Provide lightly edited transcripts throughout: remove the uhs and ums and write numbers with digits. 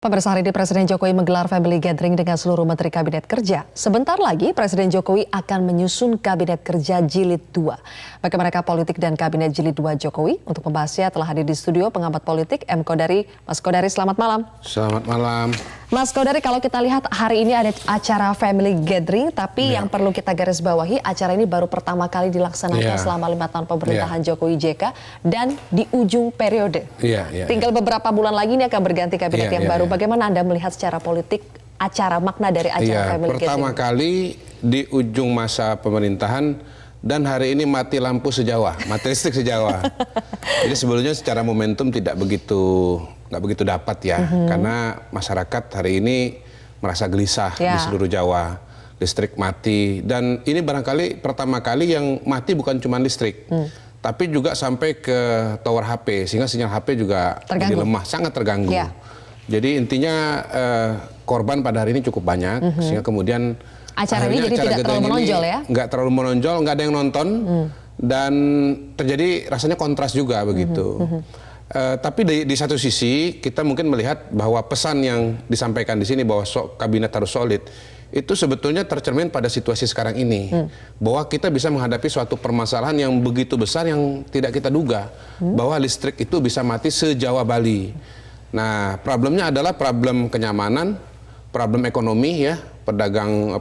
Pemirsa, hari ini Presiden Jokowi menggelar family gathering dengan seluruh Menteri Kabinet Kerja. Sebentar lagi Presiden Jokowi akan menyusun Kabinet Kerja Jilid 2. Bagaimana politik dan Kabinet Jilid 2 Jokowi? Untuk membahasnya telah hadir di studio pengamat politik M. Kodari. Mas Kodari, selamat malam. Selamat malam. Mas Kodari, kalau kita lihat hari ini ada acara family gathering, tapi yang perlu kita garis bawahi, acara ini baru pertama kali dilaksanakan selama 5 tahun pemerintahan Jokowi JK dan di ujung periode. Tinggal beberapa bulan lagi ini akan berganti kabinet yang baru. Bagaimana Anda melihat secara politik acara makna dari acara family gathering? Pertama kali di ujung masa pemerintahan dan hari ini mati lampu se-Jawa, mati listrik se-Jawa. Jadi sebelumnya secara momentum nggak begitu dapat ya, karena masyarakat hari ini merasa gelisah di seluruh Jawa, listrik mati, dan ini barangkali pertama kali yang mati bukan cuma listrik, tapi juga sampai ke tower HP, sehingga sinyal HP juga jadi lemah, sangat terganggu. Jadi intinya korban pada hari ini cukup banyak, sehingga kemudian acara ini jadi tidak terlalu menonjol ya? Nggak terlalu menonjol, nggak ada yang nonton, dan terjadi rasanya kontras juga begitu. Tapi di satu sisi kita mungkin melihat bahwa pesan yang disampaikan di sini bahwa kabinet harus solid itu sebetulnya tercermin pada situasi sekarang ini, bahwa kita bisa menghadapi suatu permasalahan yang begitu besar yang tidak kita duga, bahwa listrik itu bisa mati se-Jawa Bali. Nah, problemnya adalah problem kenyamanan, problem ekonomi ya, pedagang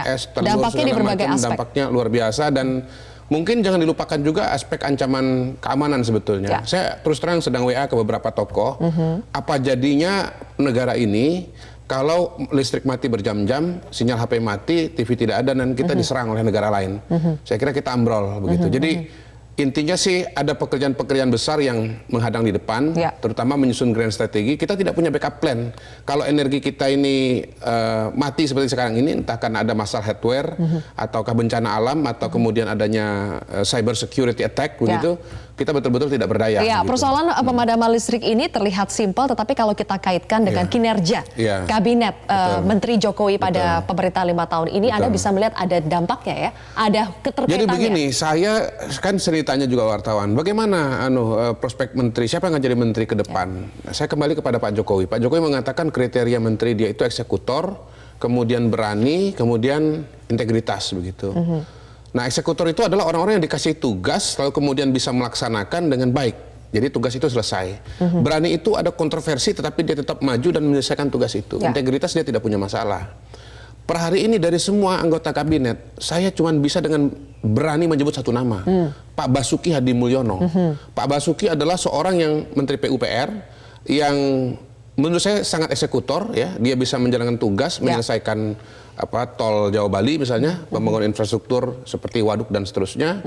es, telur, dampaknya di berbagai aspek. Dampaknya luar biasa, dan mungkin jangan dilupakan juga aspek ancaman keamanan sebetulnya. Saya terus terang sedang WA ke beberapa tokoh, apa jadinya negara ini kalau listrik mati berjam-jam, sinyal HP mati, TV tidak ada, dan kita diserang oleh negara lain. Saya kira kita ambrol begitu. Jadi intinya sih ada pekerjaan-pekerjaan besar yang menghadang di depan, terutama menyusun grand strategi. Kita tidak punya backup plan. Kalau energi kita ini mati seperti sekarang ini, entah karena ada masalah hardware, ataukah bencana alam, atau kemudian adanya cyber security attack, begitu, kita betul-betul tidak berdaya. Gitu. Persoalan pemadaman listrik ini terlihat simpel, tetapi kalau kita kaitkan dengan kinerja kabinet Menteri Jokowi pada pemerintah 5 tahun ini, Anda bisa melihat ada dampaknya ya, ada keterkaitannya. Jadi begini, saya kan sering ditanya juga wartawan, bagaimana prospek menteri, siapa yang akan jadi menteri ke depan? Saya kembali kepada Pak Jokowi. Pak Jokowi mengatakan kriteria menteri dia itu eksekutor, kemudian berani, kemudian integritas begitu. Nah, eksekutor itu adalah orang-orang yang dikasih tugas lalu kemudian bisa melaksanakan dengan baik. Jadi tugas itu selesai. Berani itu ada kontroversi tetapi dia tetap maju dan menyelesaikan tugas itu. Integritas dia tidak punya masalah. Per hari ini dari semua anggota kabinet, saya cuma bisa dengan berani menyebut satu nama, Pak Basuki Hadi Mulyono. Pak Basuki adalah seorang yang Menteri PUPR yang menurut saya sangat eksekutor, ya. Dia bisa menjalankan tugas, menyelesaikan tol Jawa Bali misalnya, pembangunan infrastruktur seperti waduk dan seterusnya,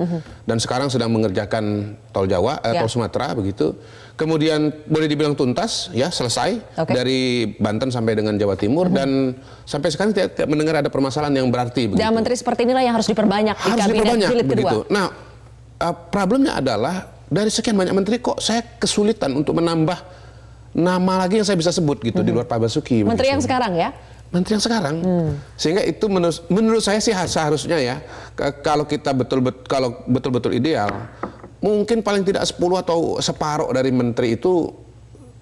dan sekarang sedang mengerjakan tol Jawa, tol Sumatera begitu. Kemudian boleh dibilang tuntas, ya, selesai dari Banten sampai dengan Jawa Timur, dan sampai sekarang tidak mendengar ada permasalahan yang berarti. Begitu. Dan menteri seperti inilah yang harus diperbanyak di kabinet jilid kedua. Nah, problemnya adalah dari sekian banyak menteri kok saya kesulitan untuk menambah nama lagi yang saya bisa sebut gitu di luar Pak Basuki. Menteri yang sekarang ya? Menteri yang sekarang, sehingga itu menurut saya sih seharusnya ya, kalau kita betul-betul ideal, mungkin paling tidak 10 atau separuh dari menteri itu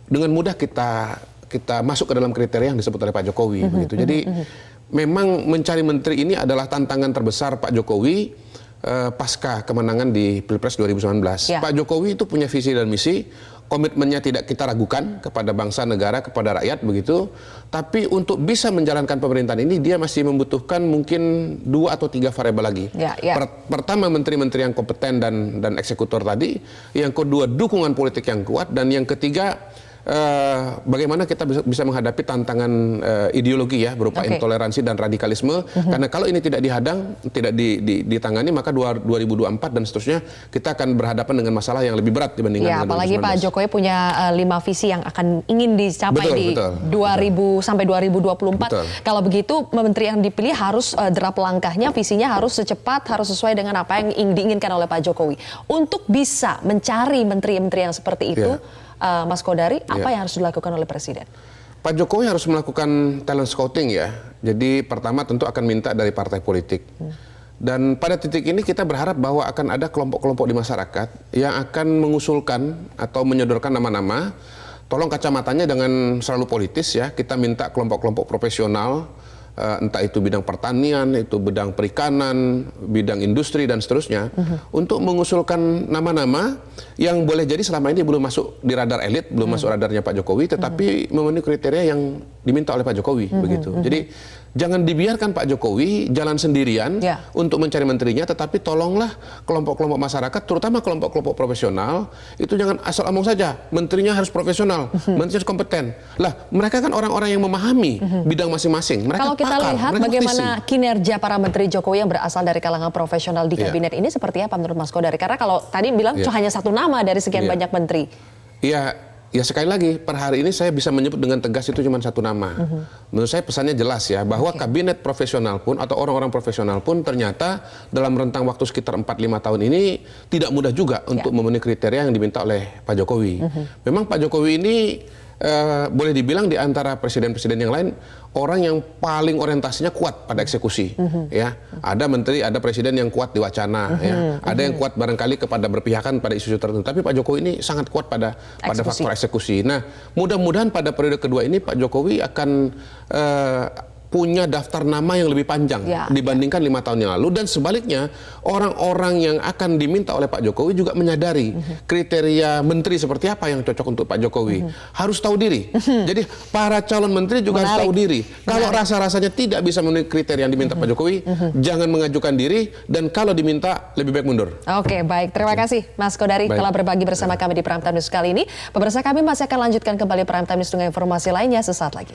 dengan mudah kita masuk ke dalam kriteria yang disebut oleh Pak Jokowi. Begitu. Jadi memang mencari menteri ini adalah tantangan terbesar Pak Jokowi pasca kemenangan di Pilpres 2019. Pak Jokowi itu punya visi dan misi. Komitmennya tidak kita ragukan kepada bangsa, negara, kepada rakyat begitu. Tapi untuk bisa menjalankan pemerintahan ini dia masih membutuhkan mungkin 2 atau 3 variabel lagi. Pertama, menteri-menteri yang kompeten dan eksekutor tadi. Yang kedua, dukungan politik yang kuat. Dan yang ketiga, bagaimana kita bisa menghadapi tantangan ideologi ya, berupa intoleransi dan radikalisme. Karena kalau ini tidak dihadang, tidak ditangani, maka 2024 dan seterusnya kita akan berhadapan dengan masalah yang lebih berat dibandingkan dengan 2019. Apalagi Pak Jokowi punya 5 visi yang ingin dicapai di 2000 sampai 2024. Kalau begitu, menteri yang dipilih harus derap langkahnya, visinya harus secepat, harus sesuai dengan apa yang diinginkan oleh Pak Jokowi. Untuk bisa mencari menteri-menteri yang seperti itu, Mas Kodari, apa yang harus dilakukan oleh Presiden? Pak Jokowi harus melakukan talent scouting ya. Jadi pertama tentu akan minta dari partai politik. Dan pada titik ini kita berharap bahwa akan ada kelompok-kelompok di masyarakat yang akan mengusulkan atau menyodorkan nama-nama tolong kacamatanya jangan selalu politis ya. Kita minta kelompok-kelompok profesional, entah itu bidang pertanian, itu bidang perikanan, bidang industri dan seterusnya, untuk mengusulkan nama-nama yang boleh jadi selama ini belum masuk di radar elit, belum masuk radarnya Pak Jokowi, tetapi memenuhi kriteria yang diminta oleh Pak Jokowi, begitu. Jadi jangan dibiarkan Pak Jokowi jalan sendirian untuk mencari menterinya, tetapi tolonglah kelompok-kelompok masyarakat, terutama kelompok-kelompok profesional, itu jangan asal omong saja, menterinya harus profesional, menterinya harus kompeten. Lah, mereka kan orang-orang yang memahami bidang masing-masing. Mereka kalau kita lihat bagaimana kinerja para menteri Jokowi yang berasal dari kalangan profesional di kabinet ini seperti apa menurut Mas Kodari? Karena kalau tadi bilang hanya satu nama dari sekian banyak menteri. Iya. Ya sekali lagi, per hari ini saya bisa menyebut dengan tegas itu cuma satu nama. Menurut saya pesannya jelas ya, bahwa kabinet profesional pun atau orang-orang profesional pun ternyata dalam rentang waktu sekitar 4-5 tahun ini tidak mudah juga untuk memenuhi kriteria yang diminta oleh Pak Jokowi. Memang Pak Jokowi ini boleh dibilang di antara presiden-presiden yang lain orang yang paling orientasinya kuat pada eksekusi. Ya, ada menteri, ada presiden yang kuat di wacana, ya, ada yang kuat barangkali kepada berpihakan pada isu-isu tertentu. Tapi Pak Jokowi ini sangat kuat pada faktor eksekusi. Nah, mudah-mudahan pada periode kedua ini Pak Jokowi akan punya daftar nama yang lebih panjang dibandingkan 5 tahun yang lalu, dan sebaliknya orang-orang yang akan diminta oleh Pak Jokowi juga menyadari kriteria menteri seperti apa yang cocok untuk Pak Jokowi. Harus tahu diri. Jadi para calon menteri juga harus tahu diri. Kalau rasa-rasanya tidak bisa memenuhi kriteria yang diminta Pak Jokowi, jangan mengajukan diri, dan kalau diminta lebih baik mundur. Oke, baik. Terima kasih Mas Kodari telah berbagi bersama kami di Prime Time News kali ini. Pemirsa, kami masih akan lanjutkan kembali Prime Time News dengan informasi lainnya sesaat lagi.